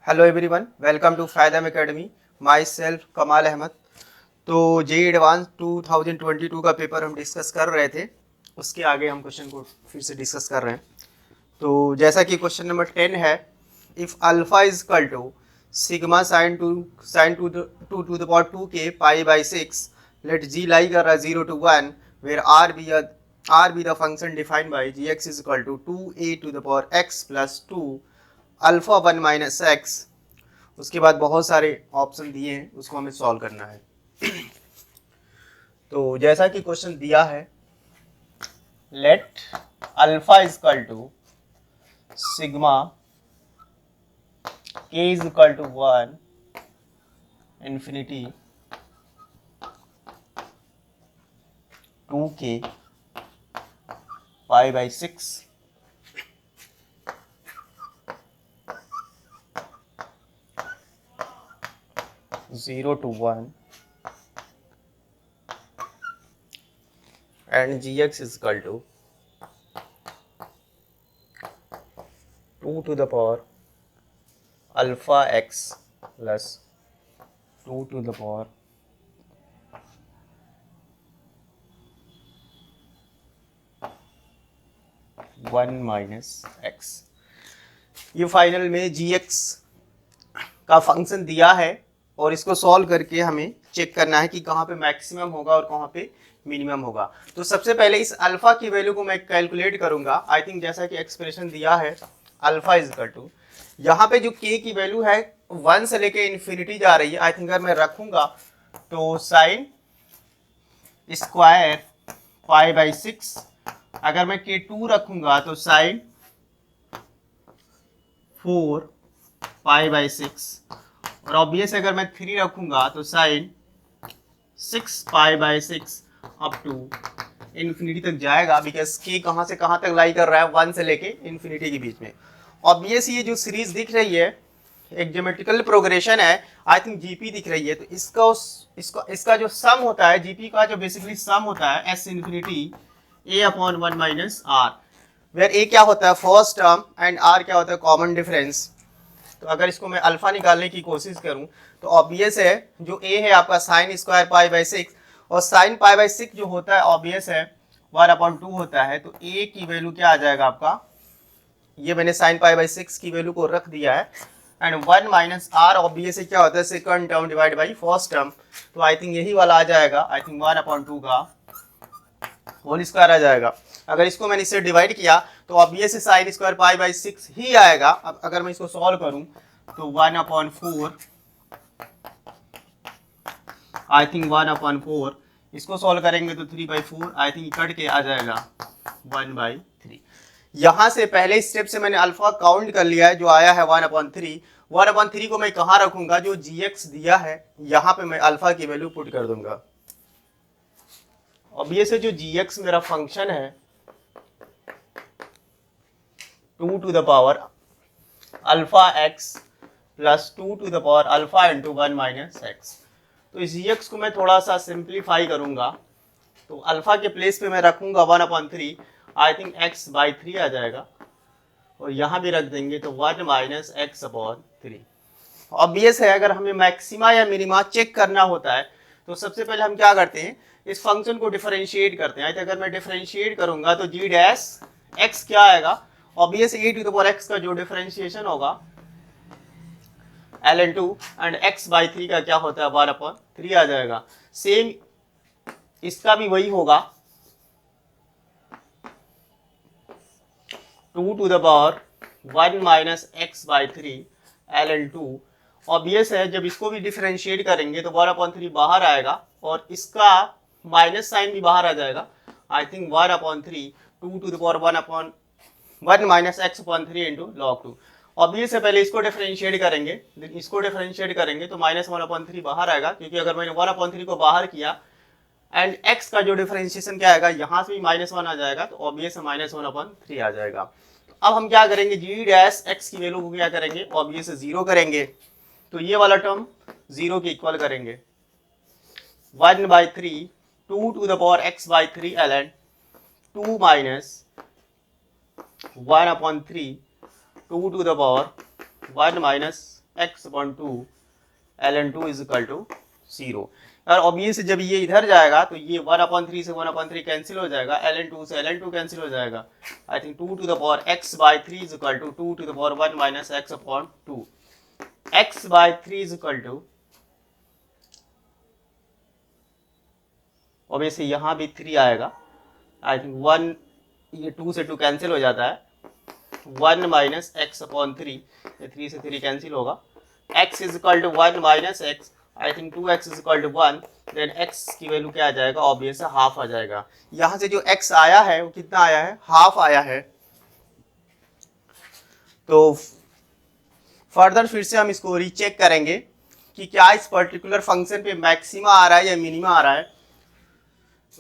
Hello everyone, welcome to फायदा academy. My self कमाल अहमद। तो जेई एडवांस 2022 का पेपर हम डिस्कस कर रहे थे, उसके आगे हम क्वेश्चन को फिर से डिस्कस कर रहे हैं। तो जैसा कि क्वेश्चन नंबर 10 है, if alpha is equal to sigma sine to the power 2 के पाई बाई 6, लेट जी लाई कर रहा है 0 to 1, where R be the function defined by g x is equal to 2a⁴x plus 2 alpha 1 minus x. उसके बाद बहुत सारे option दिए हैं, उसको हमें सॉल्व करना है। तो जैसा कि क्वेश्चन दिया है, let alpha is equal to sigma K is equal to 1 infinity 2k pi by 6 0 to 1 and gx is equal to 2 to the power alpha x plus 2 to the power one minus x. ये final में gx का function दिया है और इसको solve करके हमें check करना है कि कहाँ पे मैक्सिमम होगा और कहाँ पे मिनिमम होगा। तो सबसे पहले इस अल्फा की वैल्यू को मैं कैलकुलेट करूंगा। आई थिंक जैसा कि एक्सप्रेशन दिया है, अल्फा इज इक्वल टू, यहाँ पे जो k की वैल्यू है 1 से लेके इन्फिनिटी जा रही है। आई थिंक अगर मैं रखूंगा तो साइन स्क्वायर पाई बाई 6, अगर मैं k2 रखूंगा तो साइन 4 पाई बाई 6, और ऑब्वियस अगर मैं 3 रखूंगा तो sine 6 pi by 6 up to infinity तक जाएगा। बिकॉज k कहाँ से कहाँ तक लाई कर रहा है, 1 से लेके इन्फिनिटी के बीच में। ऑब्वियस ये जो सीरीज दिख रही है एक ज्योमेट्रिकल प्रोग्रेशन है, आई थिंक जीपी दिख रही है। तो इसका जो सम होता है, जीपी का जो बेसिकली सम होता है S infinity a/1 minus r, where a क्या होता है फर्स्ट टर्म एंड r क्या होता है कॉमन डिफरेंस। तो अगर इसको मैं अल्फा निकालने की कोशिश करूं तो ऑब्वियस है जो a है आपका साइन स्क्वायर पाई बाई 6, और साइन पाई बाई 6 जो होता है ऑब्वियस है 1/2 होता है। तो a की वैल्यू क्या आ जाएगा आपका, ये मैंने साइन पाई बाई 6 की वैल्यू को रख दिया है, एंड 1 माइनस आर ऑब्वियस क्या होता है second term divide by first term. तो आई थिंक यही वाला आ जाएगा, आई थिंक 1/2 का होल स्क्वायर आ जाएगा। अगर इसको मैंने इससे डिवाइड किया तो obvious sine square pi by 6 ही आएगा। अब अगर मैं इसको सॉल्व करूं तो 1/4, आई थिंक 1/4, इसको सॉल्व करेंगे तो 3/4, आई थिंक कट के आ जाएगा 1/3। यहां से पहले स्टेप से मैंने अल्फा काउंट कर लिया है, जो आया है 1/3। 1/3 को मैं कहाँ रखूंगा, जो gx दिया है यहाँ पे मैं अल्फा की वैल्यू पुट कर दूंगा। ऑब्वियस है जो gx मेरा फंक्शन है 2 to the power alpha x plus 2 to the power alpha into 1 minus x. तो इस gx को मैं थोड़ा सा सिंप्लीफाई करूंगा, तो अल्फा के प्लेस पे मैं रखूंगा 1/3, आई थिंक x/3 आ जाएगा, और यहाँ भी रख देंगे तो 1 माइनस x/3। ऑब्वियस है अगर हमें मैक्सिमा या मिनिमा चेक करना होता है तो सबसे पहले हम क्या करते हैं, इस फंक्शन को डिफरेंशिएट करते हैं। अगर मैं डिफरेंशिएट करूंगा तो g डैश x क्या आएगा, ऑब्वियस a⁴x का जो डिफरेंशिएशन होगा ln2 एंड x/3 का क्या होता है 1/3 आ जाएगा। सेम इसका भी वही होगा 2 to the power 1 minus x/3 ln2। Obvious है जब इसको भी डिफरेंशिएट करेंगे तो 1/3 बाहर आएगा और इसका माइनस साइन भी बाहर आ जाएगा। I think 1/3 2 to the power 1 minus x/3 into log 2। Obvious है पहले इसको डिफरेंशिएट करेंगे, इसको डिफरेंशिएट करेंगे तो माइनस 1/3 बाहर आएगा, क्योंकि अगर मैंने 1/3 को बाहर किया एंड x का जो डिफरेंशिएशन क्या आएगा, यहाँ से भी -1 आ जाएगा, तो ऑब्वियस -1/3 आ जाएगा। तो अब हम क्या करेंगे, g डैश x की वैल्यू को क्या करेंगे, ऑब्वियस 0 करेंगे, तो ये वाला टर्म 0 के इक्वल करेंगे। 1/3 2 to the power x/3 ln 2 minus 1/3 2 to the power 1 minus x upon two ln 2 is equal to 0। और ऑब्वियस जब ये इधर जाएगा तो ये 1/3 से 1/3 कैंसिल हो जाएगा, ln 2 से ln 2 कैंसिल हो जाएगा। I think 2 to the power x by 3 is equal to 2 to the power 1 minus x upon 2। x by 3 is equal to, obviously यहाँ भी 3 आएगा। आई थिंक 1, ये 2 से 2 कैंसिल हो जाता है, 1 माइनस एक्स अपॉन 3, ये 3 से 3 कैंसिल होगा। x is equal to 1 minus x, I think 2x is equal to 1, then x की वैल्यू क्या आ जाएगा, ऑब्वियस है हाफ आ जाएगा। यहाँ से जो x आया है वो कितना आया है, हाफ आया है। तो फर्दर फिर से हम इसको रीचेक करेंगे कि क्या इस पर्टिकुलर फंक्शन पे मैक्सिमा आ रहा है या मिनिमा आ रहा है।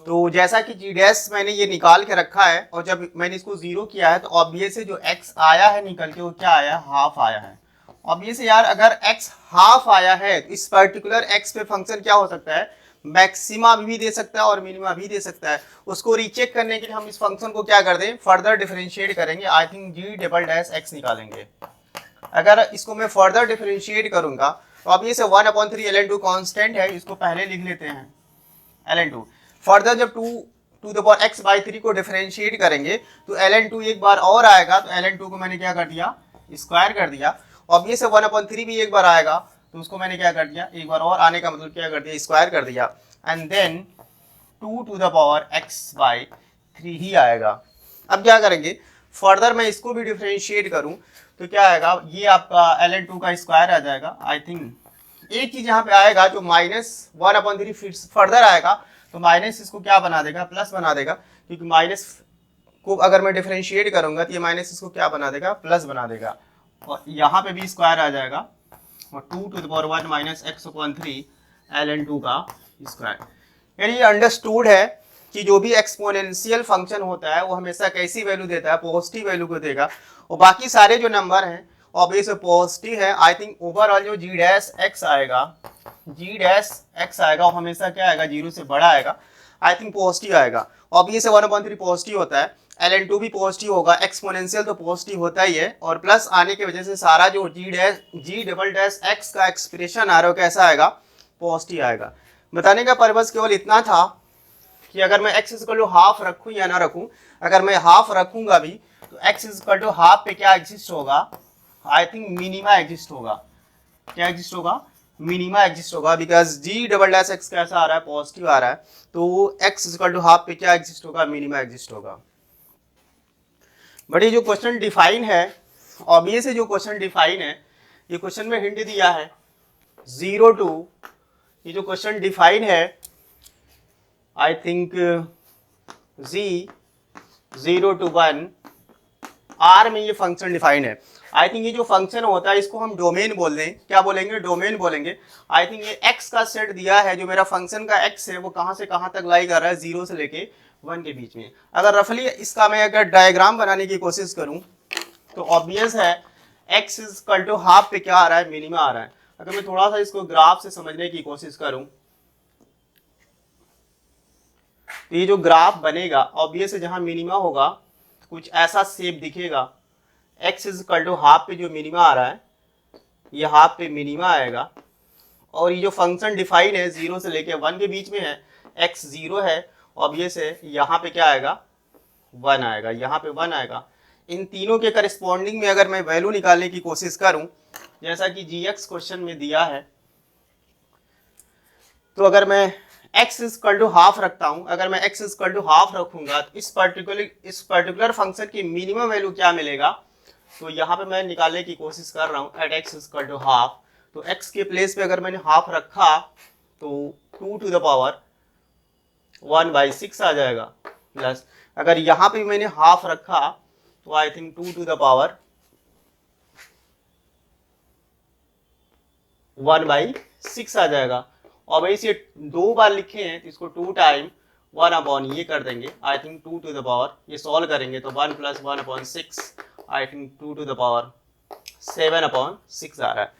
तो जैसा कि जी डैश मैंने ये निकाल के रखा है और जब मैंने इसको 0 किया है तो ऑब्वियस है जो x आया है निकल के वो क्या आया है, हाफ आया है। ऑब्वियस यार अगर x हाफ आया है तो इस पर्टिकुलर x पे फंक्शन क्या हो सकता है, मैक्सिमा भी दे सकता है और मिनिमा भी दे सकता है। उसको रीचेक करने के लिए हम इस फंक्शन को क्या कर दें, फर्दर डिफरेंशिएट करेंगे। I think g double dash x निकालेंगे। अगर इसको मैं फर्दर डिफरेंशिएट करूंगा तो ऑब्वियस 1/3 ln 2 कांस्टेंट है, इसको पहले लिख लेते हैं ln 2। फर्दर जब 2 to the power x by 3 को डिफरेंशिएट करेंगे तो ln 2 एक बार और आएगा, तो ln 2 को मैंने क्या कर दिया, स्क्वायर कर दिया। ऑब्वियस 1/3 भी एक बार आएगा तो उसको मैंने क्या कर दिया, एक बार और आने का मतलब क्या कर दिया, स्क्वायर कर दिया। And then 2 to the power x by 3 ही आएगा। अब क्या करेंगे, फर्दर मैं इसको भी डिफरेंशिएट करूं तो क्या आएगा, ये आपका ln 2 का स्क्वायर आ जाएगा। आई थिंक एक चीज यहाँ पे आएगा जो -1/3 फर्दर आएगा तो माइनस इसको क्या बना देगा, प्लस बना देगा, क्योंकि माइनस को अगर मैं डिफरेंशिएट करूंगा तो ये माइनस इसको क्या बना देगा, प्लस बना देगा। और यहाँ पे भी स्क्वायर आ जाएगा और 2 to the power 1 minus x upon 3 ln 2 का स्क्वायर। यानी ये अंडरस्टूड है कि जो भी एक्सपोनेंशियल फंक्शन होता है वो हमेशा कैसी वैल्यू देता है, पॉजिटिव वैल्यू को देगा। और बाकी सारे जो नंबर हैं ऑब्वियस पॉजिटिव है। आई थिंक ओवरऑल जो जी डैश एक्स आएगा, जी डैश एक्स आएगा वो हमेशा क्या आएगा, 0 से बड़ा आएगा। आई थिंक पॉजिटिव आएगा। ऑब्वियस 1/3 पॉजिटिव होता है, ln 2 भी पॉजिटिव होगा, एक्सपोनेंशियल तो पॉजिटिव होता ही है। और प्लस आने की वजह से सारा जो जी डबल डैश एक्स का एक्सप्रेशन आ रहा है कैसा आएगा, पॉजिटिव आएगा। बताने का पर्पस केवल इतना था कि अगर मैं x इक्वल टू हाफ रखूं या ना रखूं, अगर मैं हाफ रखूंगा भी तो x इक्वल टू हाफ पे क्या एग्जिस्ट होगा, आई थिंक मिनिमा एग्जिस्ट होगा। क्या एग्जिस्ट होगा, मिनिमा एग्जिस्ट होगा, because g double dash x कैसा आ रहा है, पॉजिटिव आ रहा है, तो x इक्वल टू हाफ पे क्या एग्जिस्ट होगा, मिनिमा एग्जिस्ट होगा। बट ये जो क्वेश्चन डिफाइन है, ऑब्वियस जो क्वेश्चन डिफाइन है, ये क्वेश्चन में हिंट दिया है 0 टू, ये जो क्वेश्चन डिफाइन है I think z 0 to 1 r में ये फंक्शन डिफाइन है। आई थिंक ये जो फंक्शन होता है इसको हम डोमेन बोल दें, क्या बोलेंगे, डोमेन बोलेंगे। आई थिंक ये x का सेट दिया है, जो मेरा फंक्शन का x है वो कहाँ से कहाँ तक लाई कर रहा है, 0 से लेके 1 के बीच में। अगर रफली इसका मैं अगर डायग्राम बनाने की कोशिश करूं तो ऑब्वियस है x इक्वल टू हाफ पे क्या आ रहा है, मिनिमा आ रहा है। अगर मैं थोड़ा सा इसको ग्राफ से समझने की कोशिश करूं तो ये जो ग्राफ बनेगा ऑब्वियस है जहां मिनिमा होगा कुछ ऐसा शेप दिखेगा, x इक्वल टू हाफ पे जो मिनिमा आ रहा है ये हाफ पे मिनिमा आएगा। और ये जो फंक्शन डिफाइन है 0 से लेके 1 के बीच में है, x 0 है, ऑब्वियस है यहाँ पे क्या आएगा, 1 आएगा, यहाँ पे 1 आएगा। इन तीनों के करस्पॉन्डिंग में अगर मैं वैल्यू निकालने की कोशिश करूं जैसा कि gx क्वेश्चन में दिया है, तो अगर मैं x इक्वल टू हाफ रखता हूं, अगर मैं x इक्वल टू हाफ रखूंगा तो इस पर्टिकुलर फंक्शन की मिनिमम वैल्यू क्या मिलेगा, तो यहाँ पे मैं निकालने की कोशिश कर रहा हूँ at x equal to half. तो x के प्लेस पे अगर मैंने हाफ रखा तो 2 टू द पावर 1/6 आ जाएगा, प्लस अगर यहाँ पे मैंने हाफ रखा तो I think 2 to the power 1/6 आ जाएगा। और भाई इसे 2 बार लिखे हैं तो इसको 2 टाइम 1/, ये कर देंगे, I think 2 to the power, ये सॉल्व करेंगे तो 1 + 1/6, I think 2 to the power 7/6 आ रहा है।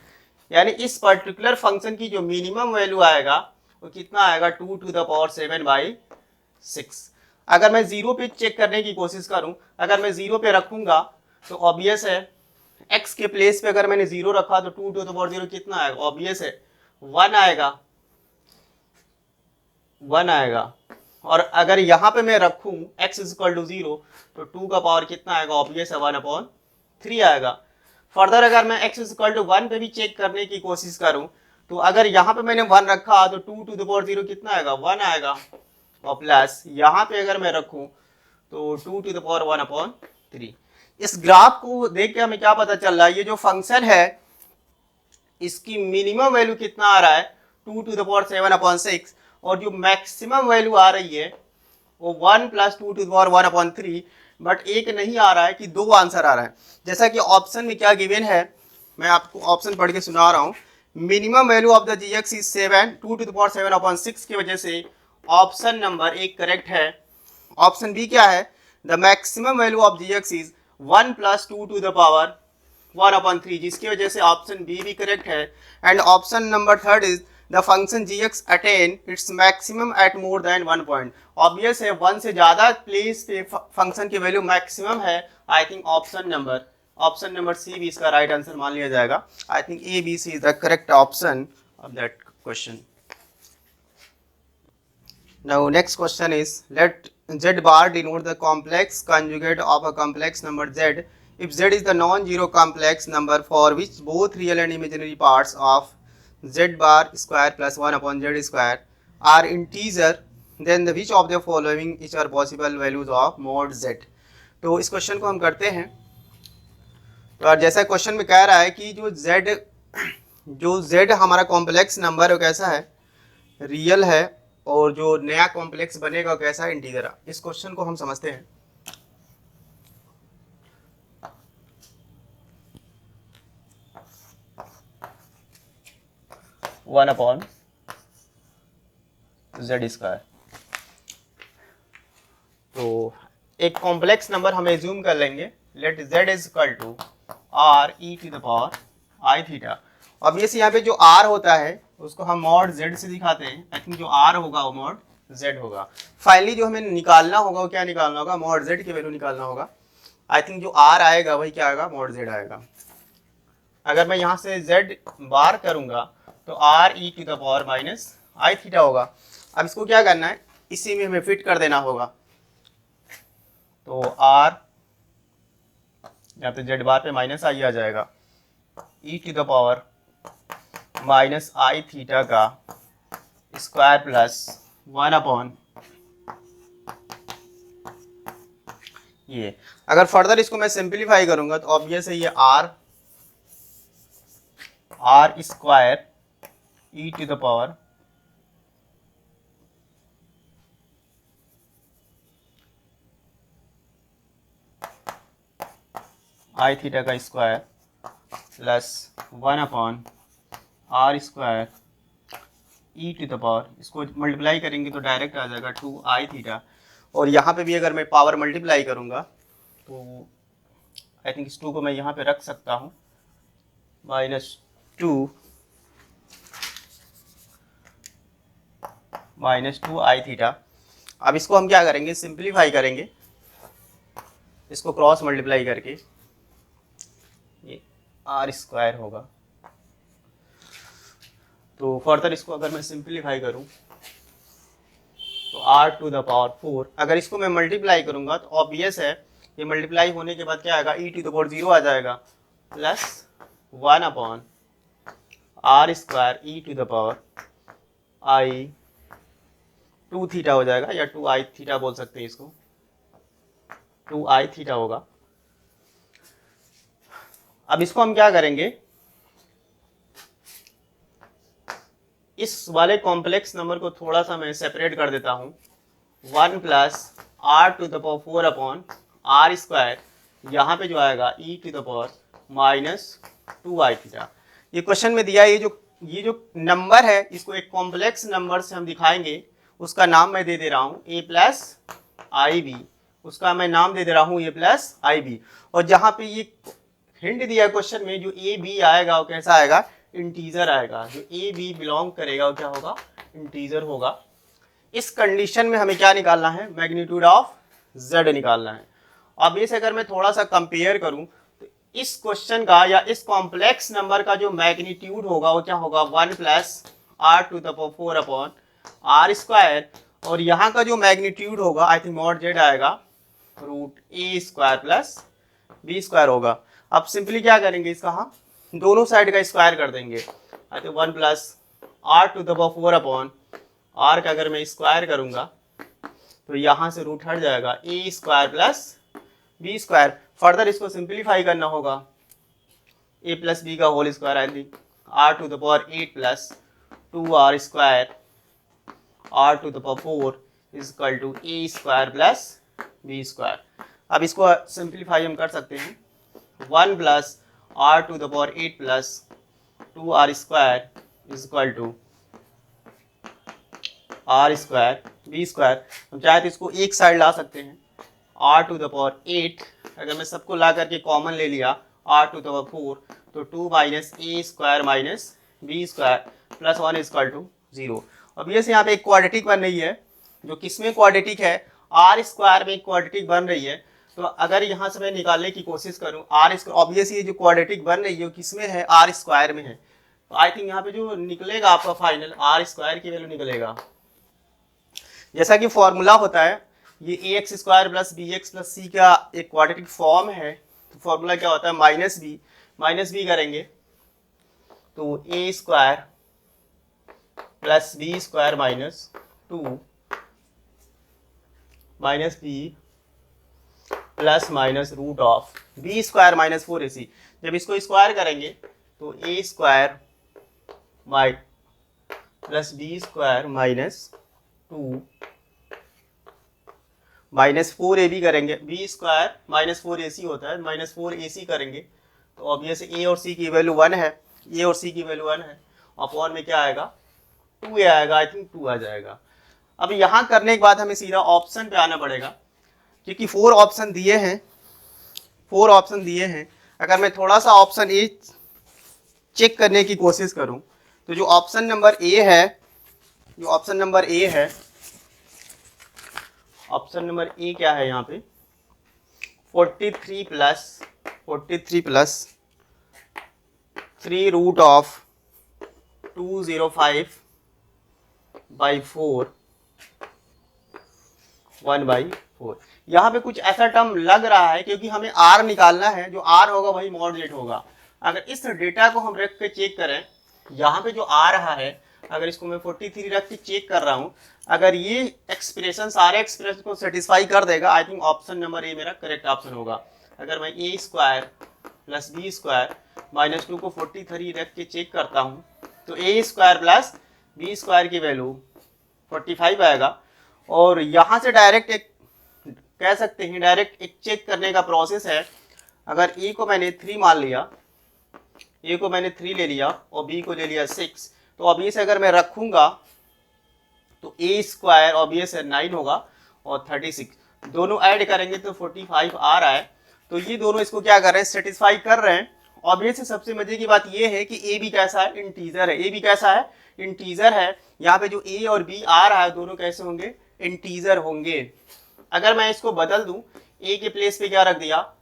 यानी इस पर्टिकुलर फंक्शन की जो मिनिमम वैल्यू आएगा वो कितना आएगा, 2 टू द पावर 7/6। अगर मैं 0 पे चेक करने की कोशिश करूं, अगर मैं 0 पे रखूंगा तो ऑब्वियस है x के प्लेस पे अगर मैंने 0 रखा तो 2 टू द पावर 0 कितना आएगा, ऑब्वियस है 1 आएगा, 1 आएगा। और अगर यहाँ पे मैं रखूँ x इक्वल टू 0 तो 2 का पावर कितना आएगा, ऑब्वियस है 1/3 आएगा। फर्दर अगर मैं x इक्वल टू 1 पे भी चेक करने की कोशिश करूँ तो अगर यहाँ पे मैंने 1 रखा तो 2 टू द पावर 0 कितना आएगा, 1 आएगा। और प्लस यहाँ पे अगर मैं रखूँ तो 2 टू द पावर 1/3। इस ग्राफ को देख के हमें क्या पता चल रहा है, ये जो फंक्शन है इसकी मिनिमम वैल्यू कितना आ रहा है, 2 टू द पावर 7/6, और जो मैक्सिमम वैल्यू आ रही है वो 1 plus 2 to the power 1/3। But एक नहीं आ रहा है कि दो आंसर आ रहा है। जैसा कि ऑप्शन में क्या गिवन है, मैं आपको ऑप्शन पढ़ के सुना रहा हूँ। Minimum value of the gx is 7, 2 to the power 7/6 की वजह से ऑप्शन नंबर एक करेक्ट है। ऑप्शन बी क्या है, the maximum value of gx is 1 plus 2 to the power 1/3, जिसकी वजह से ऑप्शन बी भी करेक्ट है। And option number third is the function gx attain its maximum at more than 1 point. Obvious है 1 से ज़्यादा प्लेस पे फंक्शन की वैल्यू मैक्सिमम है। I think option number C भी इसका राइट आंसर मान लिया जाएगा। I think A B C is the correct option of that question. Now next question is, let z bar denote the complex conjugate of a complex number z if z is the non-zero complex number for which both real and imaginary parts of z bar square plus 1 upon z square are integer, then the which of the following which are possible values of mod z। तो इस question को हम करते हैं। तो और जैसा question में कह रहा है कि जो z हमारा कॉम्प्लेक्स नंबर है कैसा है, रियल है, और जो नया कॉम्प्लेक्स बनेगा कैसा है, इंटीजर। इस क्वेश्चन को हम समझते हैं। One upon z square. तो एक कॉम्प्लेक्स नंबर हम एज्यूम कर लेंगे, let z is equal to r e to the power I theta. Obviously यहाँ पे जो आर होता है उसको हम मॉड जेड से दिखाते हैं। आई थिंक जो आर होगा वो मॉड जेड होगा। फाइनली जो हमें निकालना होगा वो क्या निकालना होगा, मॉड जेड की वैल्यू निकालना होगा। आई थिंक जो आर आएगा वही क्या आएगा, मॉड जेड आएगा। अगर मैं यहाँ से जेड बार करूंगा तो r e to the power minus I theta होगा। अब इसको क्या करना है, इसी में हमें फिट कर देना होगा। तो आर यहाँ पे जेड बार पे माइनस आई आ जाएगा, E to the power minus I theta का स्क्वायर प्लस 1 अपॉन ये। अगर फर्दर इसको मैं सिंप्लीफाई करूंगा तो ऑब्वियस है ये R square E to the power I theta का square plus 1 upon are square E to the power, इसको मल्टीप्लाई करेंगे तो डायरेक्ट आ जाएगा 2 आई थीटा। और यहाँ पे भी अगर मैं पावर मल्टीप्लाई करूँगा तो आई थिंक इस 2 को मैं यहाँ पे रख सकता हूँ, माइनस टू आई थीटा। अब इसको हम क्या करेंगे, सिंप्लीफाई करेंगे, इसको क्रॉस मल्टीप्लाई करके ये आर स्क्वायर होगा। तो फर्दर इसको अगर मैं सिंप्लीफाई करूं तो r टू द पावर 4, अगर इसको मैं मल्टीप्लाई करूंगा तो ऑब्वियस है ये मल्टीप्लाई होने के बाद क्या आएगा, e टू द पावर 0 आ जाएगा, plus 1 upon are square E to the power i 2 theta हो जाएगा, या 2 आई थीटा बोल सकते हैं इसको, 2 आई थीटा होगा। अब इसको हम क्या करेंगे, इस वाले कॉम्प्लेक्स नंबर को थोड़ा सा मैं सेपरेट कर देता हूँ। 1 plus are to the power 4 upon are square, यहाँ पे जो आएगा E to the power minus 2 I theta. ये क्वेश्चन में दिया है, ये जो नंबर है इसको एक कॉम्प्लेक्स नंबर से हम दिखाएंगे, उसका नाम मैं दे दे रहा हूँ ए प्लस आई बी, उसका मैं नाम दे दे रहा हूँ ए प्लस आई बी। और जहाँ पे ये हिंट दिया क्वेश्चन में, जो ए बी आएगा वो कैसा आएगा, इंटीजर आएगा। जो ए बी बिलोंग करेगा वो क्या होगा, इंटीजर होगा। इस कंडीशन में हमें क्या निकालना है, मैग्नीट्यूड ऑफ जेड निकालना है। अब इसे अगर मैं थोड़ा सा कंपेयर करूं तो इस क्वेश्चन का या इस कॉम्प्लेक्स नंबर का जो मैग्नीट्यूड होगा वो क्या होगा 1 plus are to the power 4 upon are square, और यहाँ का जो मैग्नीट्यूड होगा आई थिंक मॉड जेड आएगा root a square plus B square होगा। अब सिंपली क्या करेंगे, इसका हम दोनों साइड का स्क्वायर कर देंगे। I think 1 plus are to the power 4 upon r का अगर मैं स्क्वायर करूंगा तो यहाँ से रूट हट जाएगा A square plus B square. Further इसको सिंप्लीफाई करना होगा, ए प्लस बी का whole square I think R to the power 8 plus 2r square R to the power 4 is equal to A square plus B square. अब इसको simplify हम कर सकते हैं, 1 plus are to the power 8 plus 2r square is equal to R square B square. हम चाहे तो इसको एक साइड ला सकते हैं, आर टू द पावर 8 अगर मैं सबको ला करके कॉमन ले लिया आर टू द पावर 4 तो 2 minus a square minus b square plus 1 is equal to 0। अब ये से यहाँ पे एक क्वाड्रेटिक बन रही है, जो किसमें क्वाड्रेटिक है, आर स्क्वायर में एक क्वाड्रेटिक बन रही है। तो अगर यहाँ से मैं निकालने की कोशिश करूँ आर स्क्वायर, ऑब्वियसली ये जो क्वाड्रेटिक बन रही है वो किसमें है, आर स्क्वायर में है। तो आई थिंक यहाँ पे जो निकलेगा आपका फाइनल आर स्क्वायर की वैल्यू निकलेगा। जैसा कि फॉर्मूला होता है, ये A X square plus B X plus C का एक क्वाड्रेटिक फॉर्म है। तो फॉर्मूला क्या होता है, माइनस बी करेंगे तो A square plus B square minus 2 minus B plus minus root of B square minus 4ac। जब इसको स्क्वायर करेंगे तो A square plus B square minus 2 minus 4ab करेंगे, बी स्क्वायर माइनस 4ac होता है, minus 4ac करेंगे तो obvious ए और सी की वैल्यू 1 है, ए और सी की वैल्यू 1 है, अपॉन में क्या आएगा 2a आएगा, आई थिंक 2 आ जाएगा। अब यहाँ करने के बाद हमें सीधा ऑप्शन पे आना पड़ेगा, क्योंकि 4 ऑप्शन दिए हैं। अगर मैं थोड़ा सा ऑप्शन ए चेक करने की कोशिश करूँ तो जो ऑप्शन नंबर ए है, ऑप्शन नंबर ए क्या है यहाँ पे 43 प्लस 3 रूट ऑफ 205 बाई 4 1/4। यहाँ पे कुछ ऐसा टर्म लग रहा है क्योंकि हमें आर निकालना है, जो आर होगा वही मॉड जेड होगा। अगर इस डेटा को हम रख के चेक करें, यहाँ पे जो आ रहा है अगर इसको मैं 43 रख के चेक कर रहा हूँ, अगर ये एक्सप्रेशन सारे एक्सप्रेशन को सेटिस्फाई कर देगा, I think option number A मेरा करेक्ट ऑप्शन होगा। अगर मैं A square plus B square minus 2 को 43 रख के चेक करता हूँ तो A square plus B square की वैल्यू 45 आएगा। और यहाँ से डायरेक्ट एक कह सकते हैं, डायरेक्ट एक चेक करने का प्रोसेस है। अगर ए को मैंने 3 मान लिया, ए को मैंने 3 ले लिया और बी को ले लिया 6, तो ऑब्वियस अगर मैं रखूंगा तो ए स्क्वायर ऑब्वियस 9 होगा और 36 दोनों ऐड करेंगे तो 45 आ रहा है। तो ये दोनों इसको क्या कर रहे हैं, सेटिस्फाई कर रहे हैं। ऑब्वियस सबसे मजे की बात ये है कि ए भी कैसा है, इंटीजर है। ए भी कैसा है, इंटीजर है। यहाँ पे जो ए और बी आ रहा है दोनों कैसे होंगे, इंटीजर होंगे। अगर मैं इसको बदल दूं, ए के प्लेस पे क्या रख दिया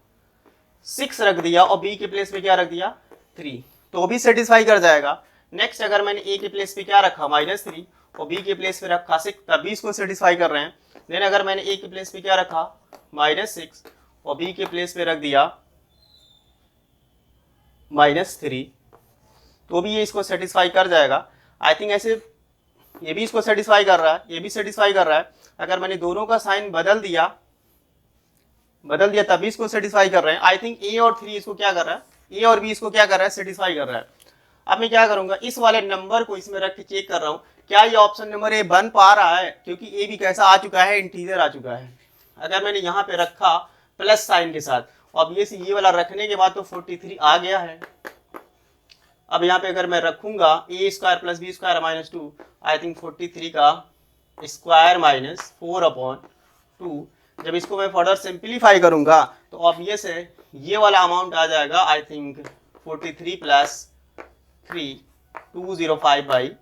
6 रख दिया और बी के प्लेस पे क्या रख दिया 3, तो भी सेटिस्फाई कर जाएगा। नेक्स्ट अगर मैंने ए के प्लेस पे क्या रखा -3 और बी के प्लेस पे रखा 6, तभी इसको सेटिस्फाई कर रहे हैं। देन अगर मैंने ए के प्लेस पे क्या रखा -6 और बी के प्लेस पे रख दिया -3, तो भी ये इसको सेटिस्फाई कर जाएगा। आई थिंक ऐसे ये भी इसको सेटिस्फाई कर रहा है, ये भी सेटिस्फाई कर रहा है। अगर मैंने दोनों का साइन बदल दिया तभी इसको सेटिस्फाई कर रहे हैं। आई थिंक ए और 3 इसको क्या कर रहा है, ए और बी इसको क्या कर रहा है, सेटिस्फाई कर रहा है। अब मैं क्या करूंगा, इस वाले नंबर को इसमें रख के चेक कर रहा हूँ क्या ये ऑप्शन नंबर ए बन पा रहा है, क्योंकि ए भी कैसा आ चुका है, इंटीजर आ चुका है। अगर मैंने यहाँ पे रखा प्लस साइन के साथ, ऑब्वियसली ये वाला रखने के बाद तो 43 आ गया है। अब यहाँ पे अगर मैं रखूंगा A square plus B square -2, I think 43 का स्क्वायर -4/2। जब इसको मैं फर्दर सिंप्लीफाई करूंगा तो ऑब्वियस है ये वाला अमाउंट आ जाएगा, आई थिंक 43 प्लस 3 205/2।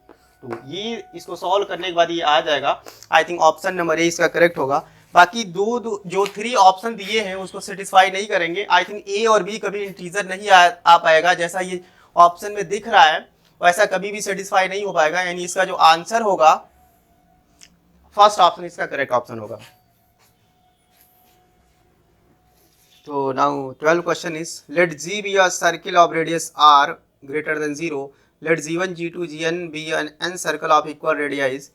ये इसको सॉल्व करने के बाद ये आ जाएगा। आई थिंक ऑप्शन नंबर ए इसका करेक्ट होगा। बाकी जो 3 ऑप्शन दिए हैं उसको सेटिस्फाई नहीं करेंगे। आई थिंक ए और बी कभी इंटीजर नहीं आ पाएगा, जैसा ये ऑप्शन में दिख रहा है वैसा कभी भी सेटिस्फाई नहीं हो पाएगा, यानी इसका जो आंसर होगा फर्स्ट ऑप्शन इसका करेक्ट ऑप्शन होगा। तो now 12 question is let g be a circle of radius r greater than 0, let g1 g2 gn be an n circle of equal radius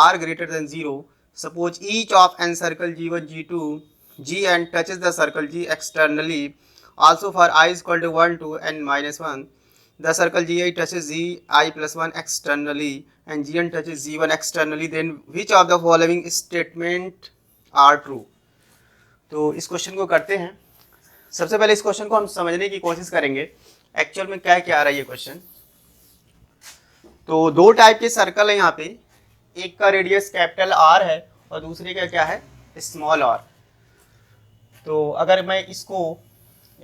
r greater than 0, suppose each of n circle g1 g2 gn touches the circle g externally, also for I is equal to 1 to n minus 1 the circle gi touches gi plus 1 externally and gn touches g1 externally, then which of the following statement are true। तो इस question को करते हैं। सबसे पहले इस question को हम समझने की कोशिश करेंगे एक्चुअल में क्या क्या आ रहा है ये क्वेश्चन। तो दो टाइप के सर्कल है यहाँ पे, एक का रेडियस कैपिटल आर है और दूसरे का क्या है स्मॉल आर। तो अगर मैं इसको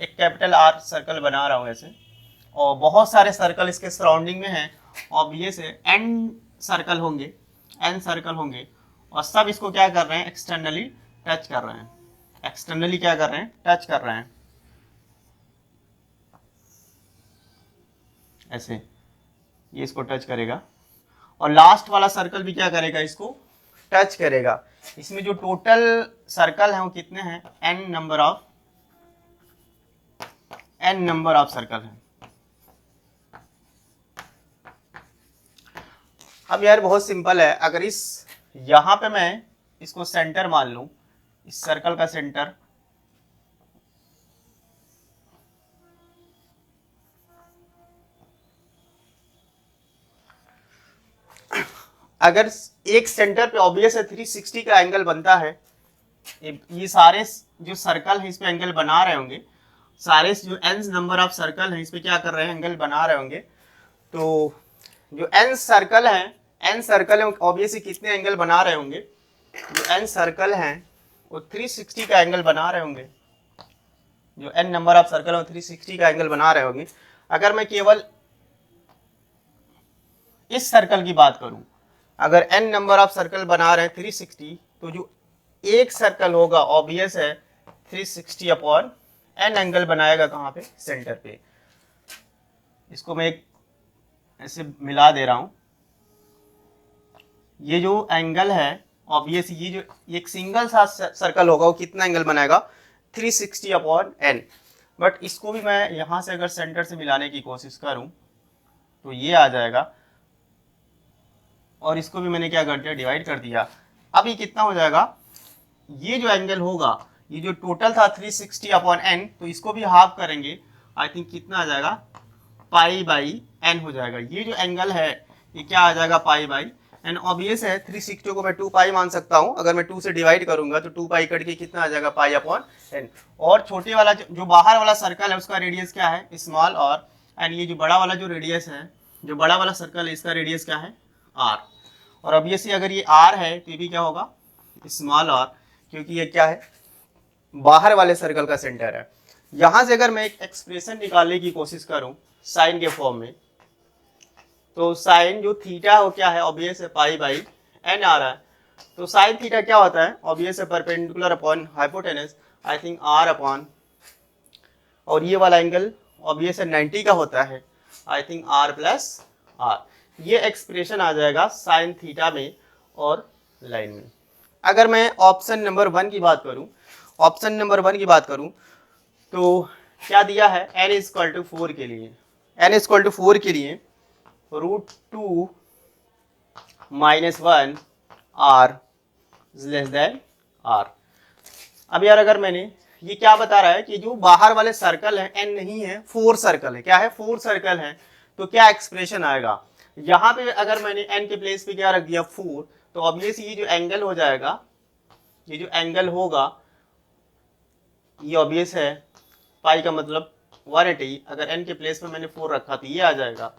एक कैपिटल आर सर्कल बना रहा हूँ ऐसे, और बहुत सारे सर्कल इसके सराउंडिंग में हैं, ऑब्वियस है एन सर्कल होंगे और सब इसको क्या कर रहे हैं एक्सटर्नली टच कर रहे हैं। एक्सटर्नली क्या कर रहे हैं टच कर रहे हैं ऐसे, ये इसको टच करेगा और लास्ट वाला सर्कल भी क्या करेगा इसको टच करेगा। इसमें जो टोटल सर्कल है वो कितने हैं n नंबर ऑफ सर्कल हैं। अब यार बहुत सिंपल है, अगर इस यहां पे मैं इसको सेंटर मान लूं, इस सर्कल का सेंटर, अगर एक सेंटर पे ऑब्वियस है 360 का एंगल बनता है, ये सारे जो सर्कल है इस पे एंगल बना रहे होंगे, सारे जो n नंबर ऑफ सर्कल है इस पे क्या कर रहे हैं एंगल बना रहे होंगे। तो जो n सर्कल है ऑब्वियसली कितने एंगल बना रहे होंगे, जो n सर्कल हैं वो 360 का एंगल बना रहे होंगे। जो n नंबर ऑफ सर्कल है 360 का एंगल बना रहे होंगे। अगर मैं केवल इस सर्कल की बात करूं, अगर n नंबर ऑफ सर्कल बना रहे हैं 360, तो जो एक सर्कल होगा ऑब्वियस है 360 अपॉन n एंगल बनाएगा कहाँ पे सेंटर पे। इसको मैं एक ऐसे मिला दे रहा हूं, ये जो एंगल है ऑब्वियस ये जो एक सिंगल सा सर्कल होगा वो कितना एंगल बनाएगा 360 अपॉन n। बट इसको भी मैं यहां से अगर सेंटर से मिलाने की कोशिश करूं तो ये आ जाएगा, और इसको भी मैंने क्या कर दिया डिवाइड कर दिया। अब ये कितना हो जाएगा, ये जो एंगल होगा ये जो टोटल था 360 अपॉन n, तो इसको भी हाफ करेंगे, आई थिंक कितना आ जाएगा पाई बाई n हो जाएगा। ये जो एंगल है ये क्या आ जाएगा पाई बाई n। ऑब्वियस है 360 को मैं 2 पाई मान सकता हूं, अगर मैं 2 से डिवाइड करूंगा तो 2 पाई कट के कितना आ जाएगा पाई अपॉन n। और छोटे वाला जो बाहर वाला सर्कल है उसका रेडियस क्या है स्मॉल और एंड ये जो बड़ा वाला जो रेडियस है, जो बड़ा वाला सर्कल है इसका रेडियस क्या है r। और ऑब्वियसली अगर ये r है तो ये भी क्या होगा स्मॉल r, क्योंकि ये क्या है बाहर वाले सर्कल का सेंटर है। यहां से अगर मैं एक एक्सप्रेशन निकालने की कोशिश करूं साइन के फॉर्म में, तो साइन जो थीटा हो क्या है ऑब्वियस है पाई बाई n आ रहा है। तो साइन थीटा क्या होता है ऑब्वियस है perpendicular upon hypotenuse, I think r upon, और ये वाला एंगल ऑब्वियस है 90 का होता है, I think r plus r। ये एक्सप्रेशन आ जाएगा साइन थीटा में और लाइन में। अगर मैं ऑप्शन नंबर 1 की बात करूं, तो क्या दिया है n इक्वल टू 4 के लिए, √2 - 1 r लेस देन r। अब यार अगर मैंने ये क्या बता रहा है कि जो बाहर वाले सर्कल है n नहीं है 4 सर्कल है, क्या है 4 सर्कल है, तो क्या एक्सप्रेशन आएगा यहाँ पे अगर मैंने n के प्लेस पे क्या रख दिया 4, तो ऑब्वियसली ये जो एंगल हो जाएगा, ये जो एंगल होगा ये ऑब्वियस है पाई का मतलब 180, अगर n के प्लेस पे मैंने 4 रखा तो ये आ जाएगा,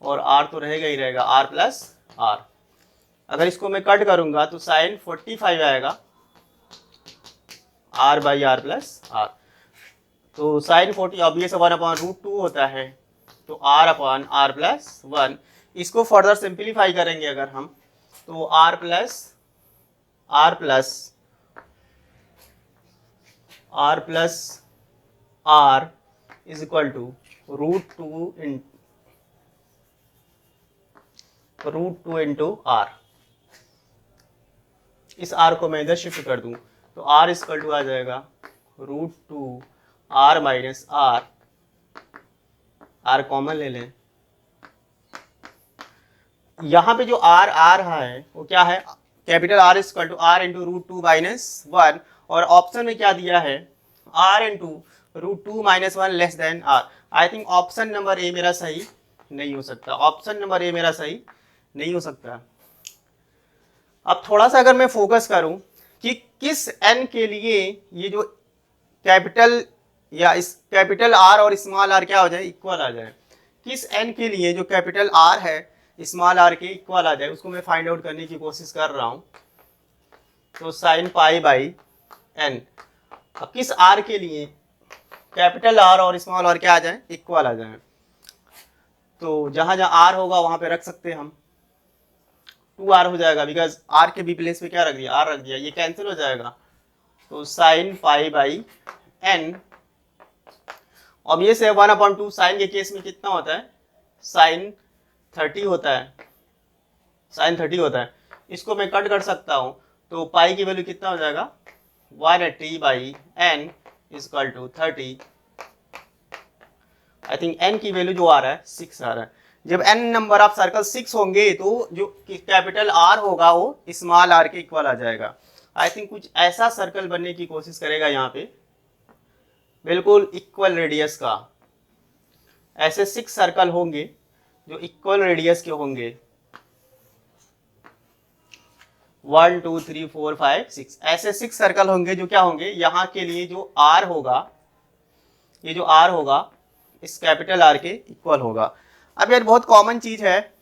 और r तो रहेगा ही रहेगा r प्लस r। अगर इसको मैं कट करूंगा तो साइन 45 आएगा r by r plus r। तो साइन 40 ऑब्वियस 1 अपॉन √2 होता है, तो r अपॉन r प्लस 1। इसको फर्दर सिंप्लीफाई करेंगे अगर हम, तो r plus r plus r is equal to √2 into r. इस आर को मैं इधर शिफ्ट कर दूं तो आर इक्वल टू आ जाएगा √2 r minus r. R common ले लें, यहाँ पे जो आर आ रहा है वो क्या है, capital R equal to r into √2 minus 1, और ऑप्शन में क्या दिया है, r into √2 minus 1 less than r. I think option number A मेरा सही नहीं हो सकता, ऑप्शन नंबर ए मेरा सही नहीं हो सकता। अब थोड़ा सा अगर मैं फोकस करूं कि किस एन के लिए ये जो कैपिटल या इस कैपिटल आर और स्मॉल आर क्या हो जाए, इक्वल आ जाए, किस एन के लिए जो कैपिटल आर है स्मॉल आर के इक्वल आ जाए, उसको मैं फाइंड आउट करने की कोशिश कर रहा हूं। तो साइन पाई बाई एन, अब किस आर के लिए कैपिटल आर और स्मॉल आर क्या आ जाए, इक्वल आ जाए। तो जहां जहां आर होगा वहां पे रख सकते हैं हम, 2r हो जाएगा, बिकॉज आर के बी प्लेस पे क्या रख दिया, आर रख दिया, ये कैंसिल हो जाएगा। तो साइन पाई बाई एन, अब ये से 1/2 साइन के केस में कितना होता है, साइन 30 होता है, साइन 30 होता है। इसको मैं कट कर सकता हूं, तो पाई की वैल्यू कितना हो जाएगा, 180 by n equal to 30। I think n की वैल्यू जो आ रहा है 6 आ रहा है। जब एन नंबर ऑफ सर्कल 6 होंगे तो जो कैपिटल आर होगा वो स्मॉल आर के इक्वल आ जाएगा। आई थिंक कुछ ऐसा सर्कल बनने की कोशिश करेगा यहाँ पे, बिल्कुल इक्वल रेडियस का। ऐसे 6 सर्कल होंगे जो इक्वल रेडियस के होंगे, 1 2 3 4 5 6, ऐसे 6 सर्कल होंगे जो क्या होंगे, यहाँ के लिए जो आर होगा, ये जो आर होगा इस कैपिटल आर के इक्वल होगा। अब यार बहुत कॉमन चीज है,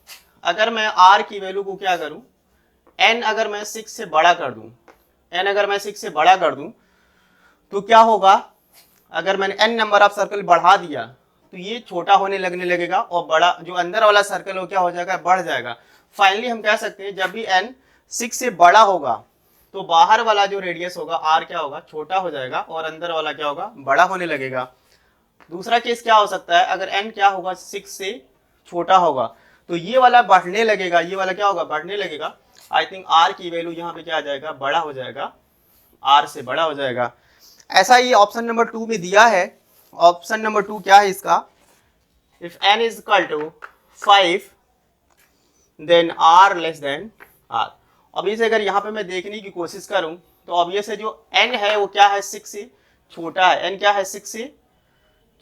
अगर मैं आर की वैल्यू को क्या करूं, एन अगर मैं 6 से बड़ा कर दूं, एन अगर मैं 6 से बड़ा कर दूं तो क्या होगा, अगर मैंने एन नंबर ऑफ सर्कल बढ़ा दिया तो ये छोटा होने लगने लगेगा और बड़ा जो अंदर वाला सर्कल वो क्या हो जाएगा, बढ़ जाएगा। फाइनली हम कह सकते हैं जब भी एन 6 से बड़ा होगा तो बाहर वाला जो रेडियस होगा आर क्या होगा, छोटा हो जाएगा और अंदर वाला क्या होगा, बड़ा होने लगेगा। दूसरा केस क्या हो सकता है, अगर n क्या होगा, 6 से छोटा होगा तो ये वाला बढ़ने लगेगा, ये वाला क्या होगा, बढ़ने लगेगा। आई थिंक r की वैल्यू यहाँ पे क्या आ जाएगा, बड़ा हो जाएगा, r से बड़ा हो जाएगा। ऐसा ही ऑप्शन नंबर 2 में दिया है। ऑप्शन नंबर 2 क्या है इसका, if n is equal to 5 then r less than r। अब इसे अगर यहाँ पे मैं देखने की कोशिश करूँ तो अब ये से जो n है वो क्या है, 6 से छोटा है, n क्या है, 6 से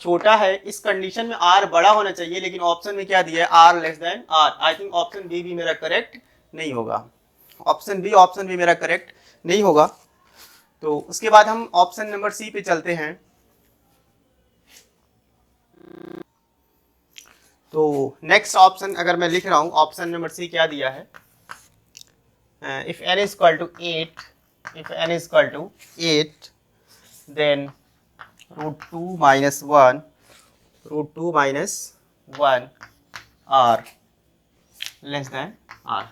छोटा है। इस कंडीशन में r बड़ा होना चाहिए, लेकिन ऑप्शन में क्या दिया है, r less than r। I think option B भी मेरा करेक्ट नहीं होगा, ऑप्शन बी मेरा करेक्ट नहीं होगा। तो उसके बाद हम ऑप्शन नंबर सी पे चलते हैं। तो नेक्स्ट ऑप्शन अगर मैं लिख रहा हूं, ऑप्शन नंबर सी क्या दिया है, if n is equal to 8, if n is equal to 8 then √2 minus 1, √2 minus 1 r less than r.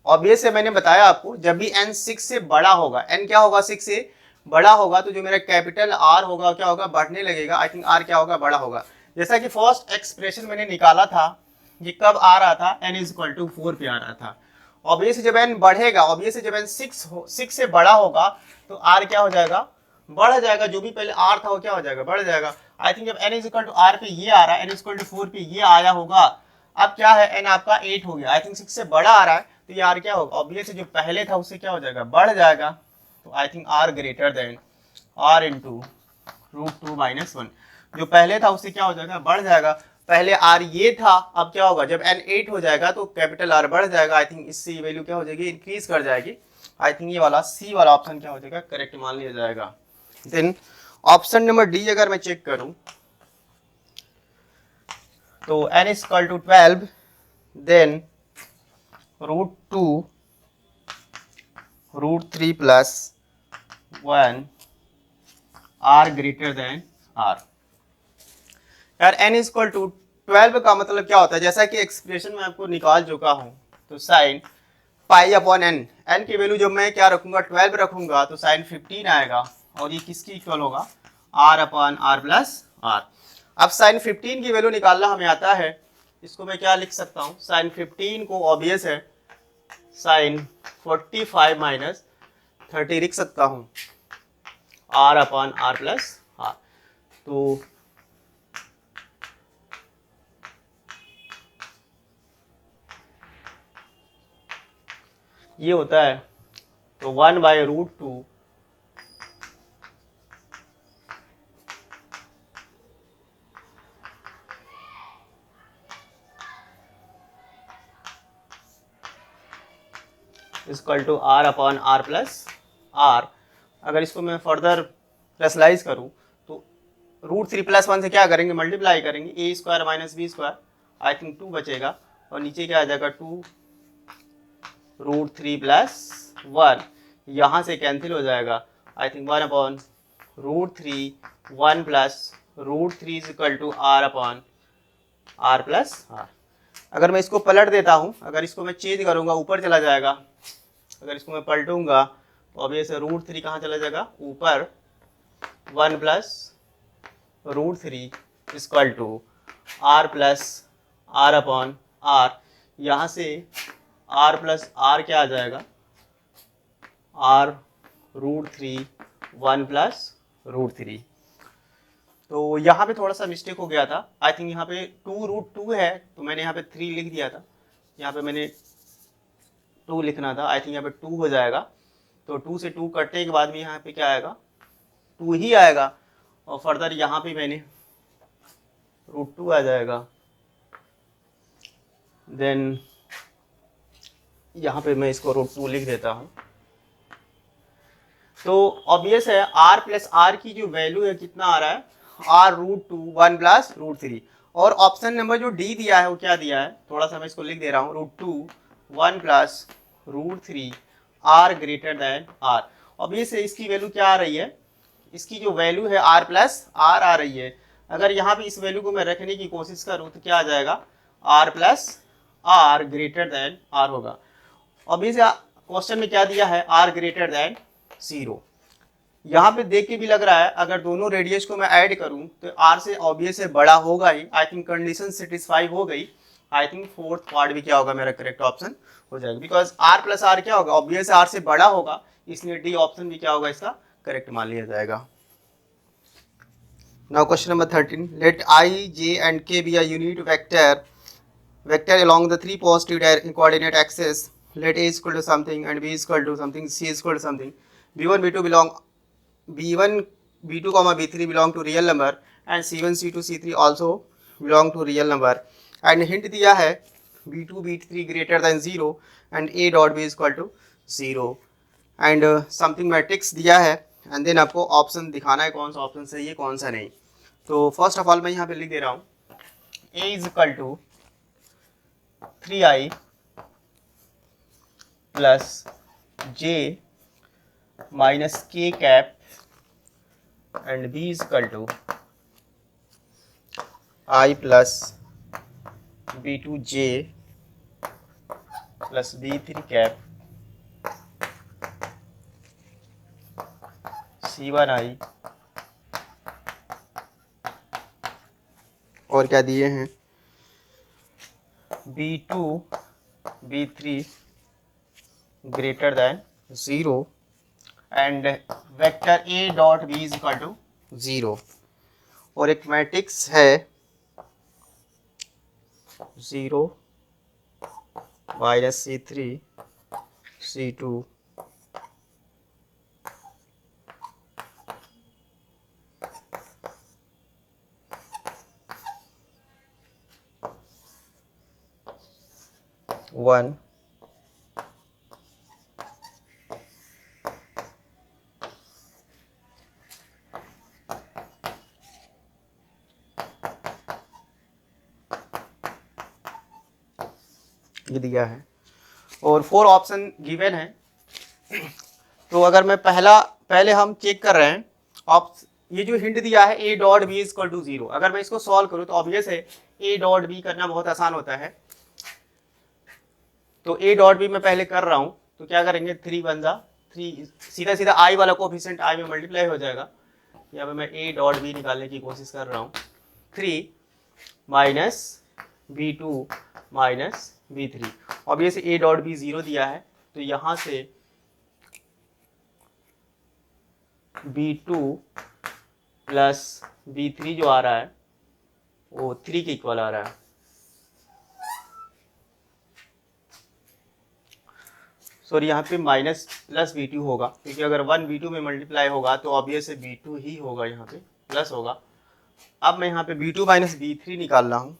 Obvious है, मैंने बताया आपको जब भी n 6 से बड़ा होगा, n क्या होगा, 6 से बड़ा होगा तो जो मेरा कैपिटल आर होगा क्या होगा, बढ़ने लगेगा। आई थिंक आर क्या होगा, बड़ा होगा। जैसा कि फर्स्ट एक्सप्रेशन मैंने निकाला था, ये कब आ रहा था, n इज इक्वल टू 4 पे आ रहा था। ऑब्वियस जब n बढ़ेगा, ऑब्वियस जब n 6 से बड़ा होगा तो r क्या हो जाएगा, बढ़ जाएगा। जो भी पहले r था वो क्या हो जाएगा, बढ़ जाएगा। आई थिंक जब n is equal to r पे ये आ रहा है, n इज इक्वल टू 4 पे ये आया होगा, अब क्या है, n आपका 8 हो गया। आई थिंक 6 से बड़ा आ रहा है तो ये r क्या होगा, ऑब्वियस जो पहले था उससे क्या हो जाएगा, बढ़ जाएगा। तो I think r greater than r into √2 minus 1, जो पहले था उससे क्या हो जाएगा, बढ़ जाएगा। पहले r ये था, अब क्या होगा, जब n 8 हो जाएगा तो कैपिटल R बढ़ जाएगा। आई थिंक इससे वैल्यू क्या हो जाएगी, इंक्रीज कर जाएगी। आई थिंक ये वाला सी वाला ऑप्शन क्या हो जाएगा, करेक्ट मान लिया जाएगा। देन ऑप्शन नंबर डी अगर मैं चेक करूं तो n is equal to 12 then √2 √3 plus 1 r greater than r। यार n इज इक्वल टू 12 का मतलब क्या होता है, जैसा कि एक्सप्रेशन में आपको निकाल चुका हूं, तो sine pi upon n, n की वैल्यू जब मैं क्या रखूंगा, 12 रखूंगा तो साइन 15 आएगा और ये किसकी इक्वल होगा, r upon r plus r। अब साइन 15 की वैल्यू निकालना हमें आता है, इसको मैं क्या लिख सकता हूँ, साइन 15 को ऑब्वियस है साइन 45 माइनस 30 लिख सकता हूँ, r upon r plus r। तो ये होता है, तो 1/√2 equal to r upon r plus r। अगर इसको मैं फर्दर रेशनलाइज करूँ तो √3 + 1 से क्या करेंगे, मल्टीप्लाई करेंगे, a square minus b square, I think 2 बचेगा, और नीचे क्या आ जाएगा 2√3 + 1, यहाँ से कैंसिल हो जाएगा, I think 1/√3 1 plus √3 equal to r upon r plus r। अगर मैं इसको पलट देता हूँ, अगर इसको मैं चेंज करूँगा ऊपर चला जाएगा, अगर इसको मैं पलटूंगा तो ऑब्वियस √3 कहाँ चला जाएगा, ऊपर, 1 plus √3 equal to r plus r upon r, यहाँ से r प्लस r क्या आ जाएगा, r√3 1 प्लस √3। तो यहाँ पे थोड़ा सा मिस्टेक हो गया था, आई थिंक यहाँ पे 2√2 है तो मैंने यहाँ पे 3 लिख दिया था, यहाँ पे मैंने 2 लिखना था, आई थिंक यहाँ पे 2 हो जाएगा, तो 2 से 2 कटने के बाद भी यहाँ पे क्या आएगा, 2 ही आएगा, और फर्दर यहाँ पे मैंने √2 आ जाएगा, देन यहाँ पे मैं इसको √2 लिख देता हूँ। तो ऑब्वियस है r प्लस r की जो वैल्यू है कितना आ रहा है, r√2 1 प्लस √3, और ऑप्शन नंबर जो डी दिया है वो क्या दिया है, थोड़ा सा मैं इसको लिख दे रहा हूँ, √2 1 plus √3 r greater than r। Obvious है इसकी वैल्यू क्या आ रही है, इसकी जो वैल्यू है r प्लस r आ रही है, अगर यहाँ पे इस वैल्यू को मैं रखने की कोशिश करूँ तो क्या आ जाएगा, r plus r greater than r होगा। ऑब्वियस क्वेश्चन में क्या दिया है, r ग्रेटर देन 0। यहाँ पे देख के भी लग रहा है अगर दोनों रेडियस को मैं ऐड करूं तो r से ऑब्वियस है बड़ा होगा ही, आई थिंक कंडीशन सेटिस्फाई हो गई, आई थिंक फोर्थ पार्ट भी क्या होगा, मेरा करेक्ट ऑप्शन हो जाएगा, बिकॉज r प्लस r क्या होगा, ऑब्वियस r से बड़ा होगा, इसलिए डी ऑप्शन भी क्या होगा, इसका करेक्ट मान लिया जाएगा। Now question number 13, let i, j and k be a unit vector along the three positive coordinate axes, let a is equal to something and b is equal to something, c is equal to something, b1 b2 comma b3 belong to real number and c1 c2 c3 also belong to real number, and hint दिया है b2 b3 greater than 0 and a dot b is equal to 0 and something matrix दिया है, and then आपको option दिखाना है कौन सा option सही है कौन सा नहीं। तो फर्स्ट ऑफ ऑल मैं यहाँ पे लिख दे रहा हूँ, a is equal to 3i plus j minus k cap and b is equal to i plus b2j plus b3 cap c1i, और क्या दिए हैं, b2 b3 greater than 0 and vector a dot b is equal to 0, और एक matrix है 0 minus c3 c2 1 ये दिया है, और 4 ऑप्शन गिवन है। तो अगर मैं पहले हम चेक कर रहे हैं, ये जो हिंट दिया है a dot b equal to 0, अगर मैं इसको सॉल्व करूं तो ऑब्वियस है a डॉट बी करना बहुत आसान होता है, तो a डॉट बी मैं पहले कर रहा हूं, तो क्या करेंगे 3 × 3 सीधा सीधा आई वाला कोफिशिएंट आई में मल्टीप्लाई हो जाएगा। यहाँ पे मैं ए डॉट बी निकालने की कोशिश कर रहा हूँ। 3 माइनस b2 माइनस b3। अब ये से ए डॉट बी 0 दिया है तो यहाँ से b2 प्लस b3 जो आ रहा है वो 3 के इक्वल आ रहा है। सॉरी यहाँ पे माइनस प्लस b2 होगा क्योंकि अगर 1 b2 में मल्टीप्लाई होगा तो ऑब्वियस है b2 ही होगा, यहाँ पे प्लस होगा। अब मैं यहाँ पे b2 माइनस b3 निकाल रहा हूँ।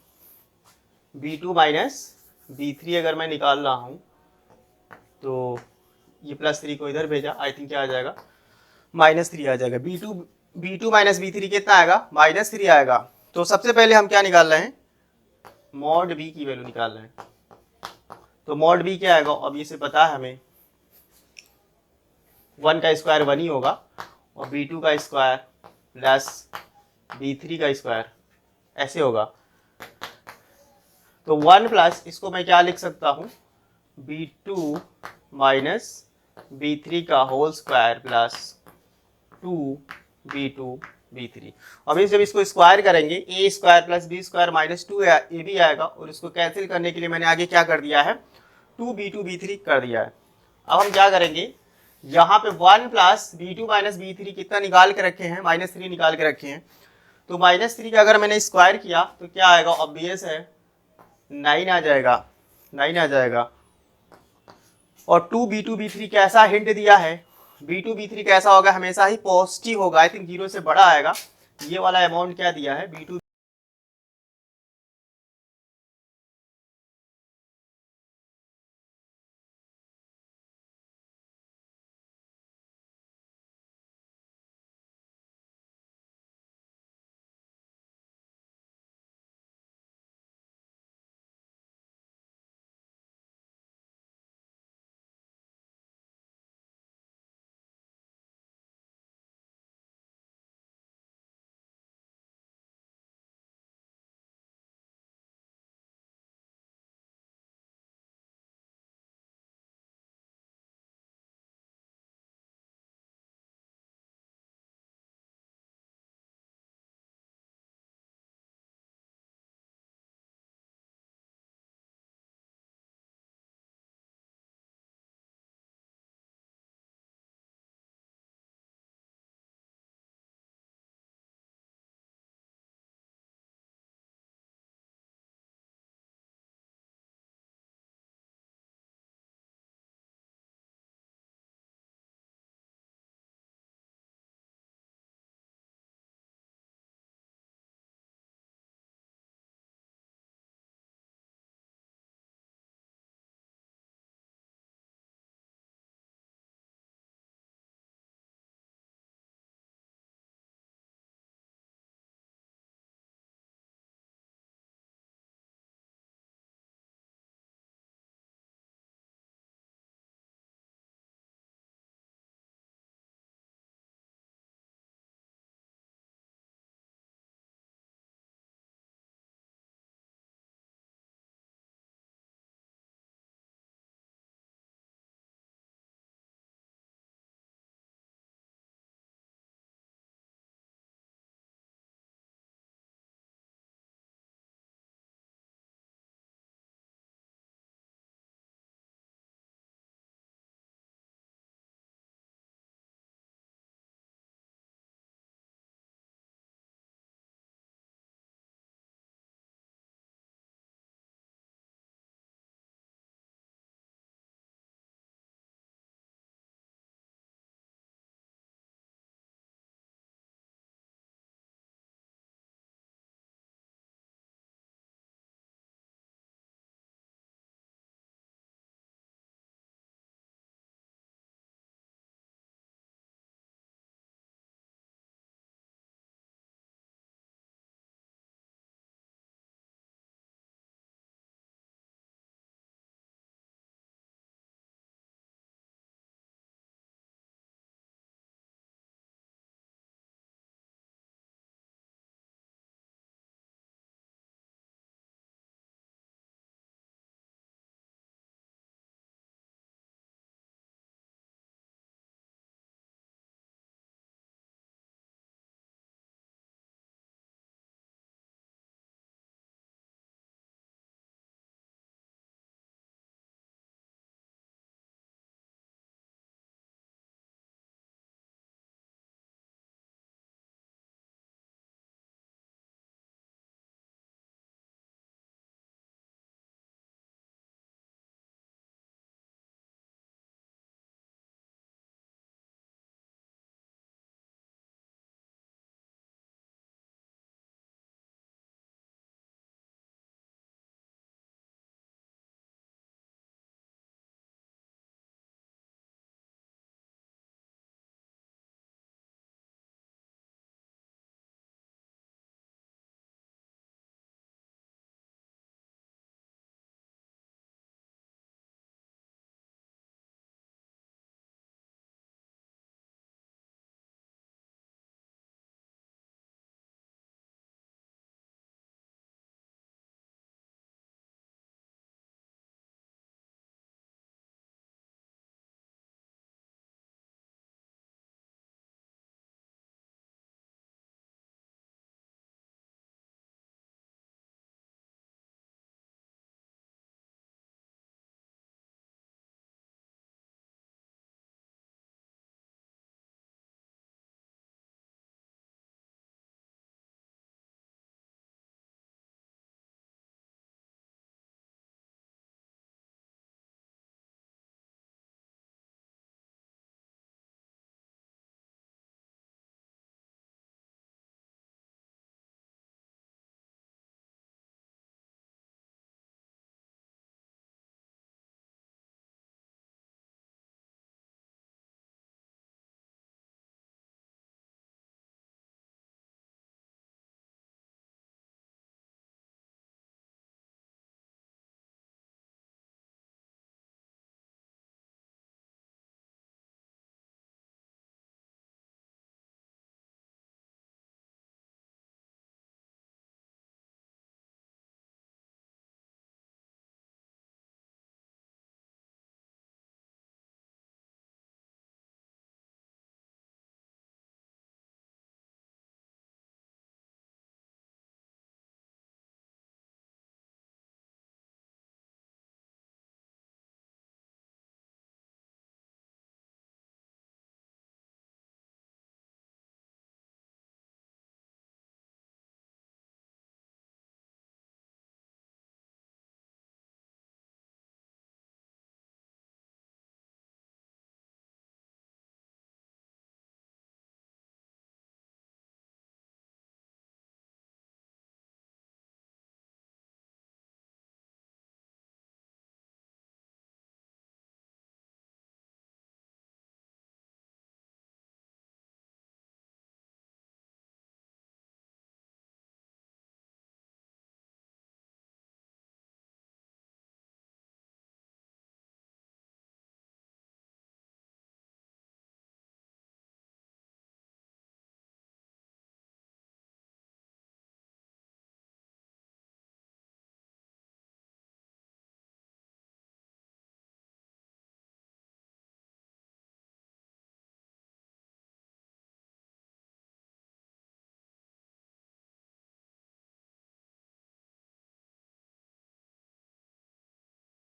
b2 माइनस b3 अगर मैं निकाल रहा हूँ तो ये +3 को इधर भेजा, आई थिंक क्या आ जाएगा -3 आ जाएगा। b2 माइनस b3 कितना आएगा -3 आएगा। तो सबसे पहले हम क्या निकाल रहे हैं, मॉड b की वैल्यू निकाल रहे हैं। तो मॉड b क्या आएगा, अब ये से पता है हमें 1 का स्क्वायर 1 ही होगा और b2 का स्क्वायर प्लस b3 का स्क्वायर ऐसे होगा। तो 1 प्लस इसको मैं क्या लिख सकता हूँ, b2 माइनस b3 का whole square plus 2b2 b3। अभी जब इसको स्क्वायर करेंगे A square plus B square minus 2 A भी आएगा और इसको कैंसिल करने के लिए मैंने आगे क्या कर दिया है 2b2 b3 कर दिया है। अब हम क्या करेंगे, यहाँ पे 1 प्लस b2 माइनस b3 कितना निकाल के रखे हैं, -3 निकाल के रखे हैं। तो -3 का अगर मैंने स्क्वायर किया तो क्या आएगा, ऑब्वियस है 9 आ जाएगा, 9 आ जाएगा। और 2b2 b3 कैसा हिंट दिया है, b2 b3 कैसा होगा, हमेशा ही पॉजिटिव होगा। आई थिंक 0 से बड़ा आएगा। ये वाला अमाउंट क्या दिया है, b2